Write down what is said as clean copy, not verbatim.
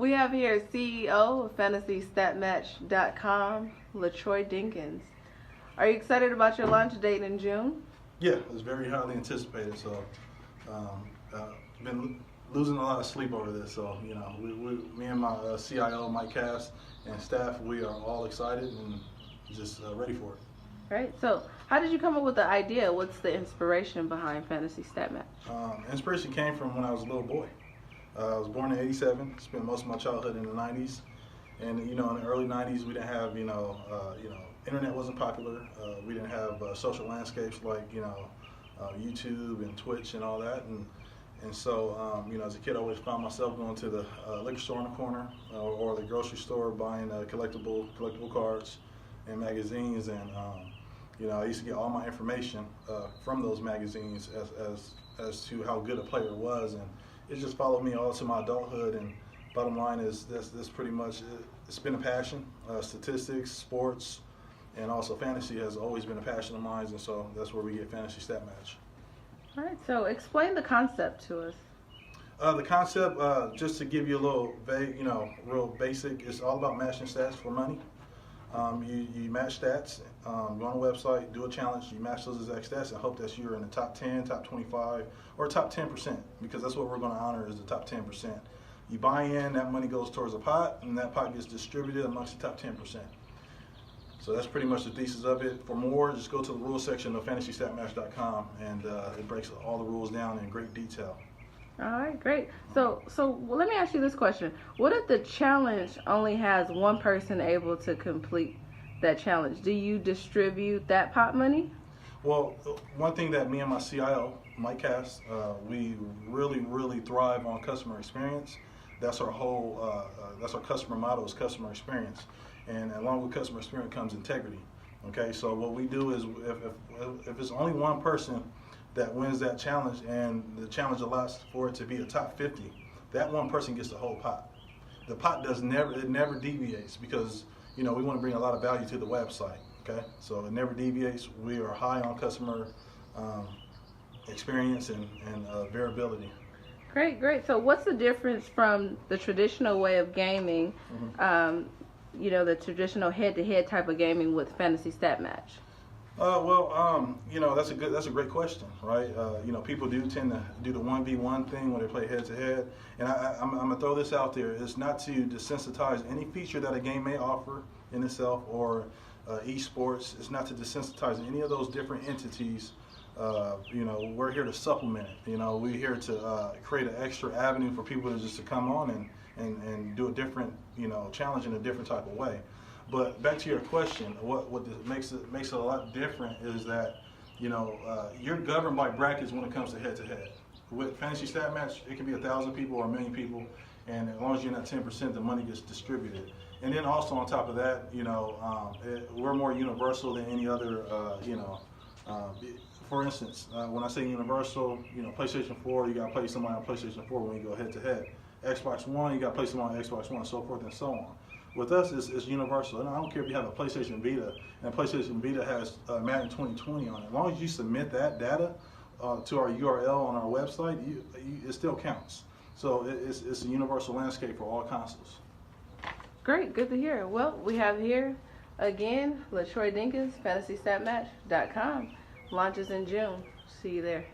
We have here CEO of FantasyStatMatch.com, LaTroy Dinkins. Are you excited about your launch date in June? Yeah, it's very highly anticipated. So, been losing a lot of sleep over this. So, me and my CIO, Mike Cass, and staff, we are all excited and just ready for it. Right. So, how did you come up with the idea? What's the inspiration behind Fantasy Stat Match? Inspiration came from when I was a little boy. I was born in '87. Spent most of my childhood in the '90s, and in the early '90s, we didn't have internet wasn't popular. We didn't have social landscapes like YouTube and Twitch and all that, and so as a kid, I always found myself going to the liquor store on the corner or the grocery store buying collectible cards and magazines, and I used to get all my information from those magazines as to how good a player was, and it just followed me all to my adulthood. And bottom line is this pretty much it's been a passion. Statistics, sports, and also fantasy has always been a passion of mine, and so that's where we get Fantasy Stat Match. All right, so explain the concept to us. The concept, just to give you a little vague, real basic, it's all about matching stats for money. You match stats, go on a website, do a challenge, you match those exact stats and hope that you're in the top 10, top 25, or top 10%, because that's what we're going to honor is the top 10%. You buy in, that money goes towards a pot, and that pot gets distributed amongst the top 10%. So that's pretty much the thesis of it. For more, just go to the rules section of FantasyStatMatch.com, and it breaks all the rules down in great detail. All right, great. So let me ask you this question. What if the challenge only has one person able to complete that challenge? Do you distribute that pot money? Well, one thing that me and my CIO, Mike Cass, we really thrive on customer experience. That's our whole, that's our customer motto is customer experience. And along with customer experience comes integrity. Okay, so what we do is if it's only one person that wins that challenge, and the challenge allows for it to be a top 50, that one person gets the whole pot. The pot never deviates, because we want to bring a lot of value to the website. Okay, so it never deviates. We are high on customer experience and variability. Great. So what's the difference from the traditional way of gaming, the traditional head-to-head type of gaming with Fantasy Stat Match? That's a great question, right? People do tend to do the 1v1 thing when they play head-to-head, and I'm gonna throw this out there. It's not to desensitize any feature that a game may offer in itself, or esports. It's not to desensitize any of those different entities. We're here to supplement it. We're here to create an extra avenue for people to come on and do a different, challenge in a different type of way. But back to your question, what makes it a lot different is that, you're governed by brackets when it comes to head-to-head. With Fantasy Stat Match, it can be 1,000 people or 1,000,000 people, and as long as you're not 10%, the money gets distributed. And then also on top of that, we're more universal than any other, for instance, when I say universal, PlayStation 4, you got to play somebody on PlayStation 4 when you go head-to-head. Xbox One, you got to play someone on Xbox One, so forth and so on. With us, it's universal. And I don't care if you have a PlayStation Vita, and PlayStation Vita has Madden 2020 on it. As long as you submit that data to our URL on our website, it still counts. So it's a universal landscape for all consoles. Great, good to hear. Well, we have here, again, LaTroy Dinkins, FantasyStatMatch.com. Launches in June. See you there.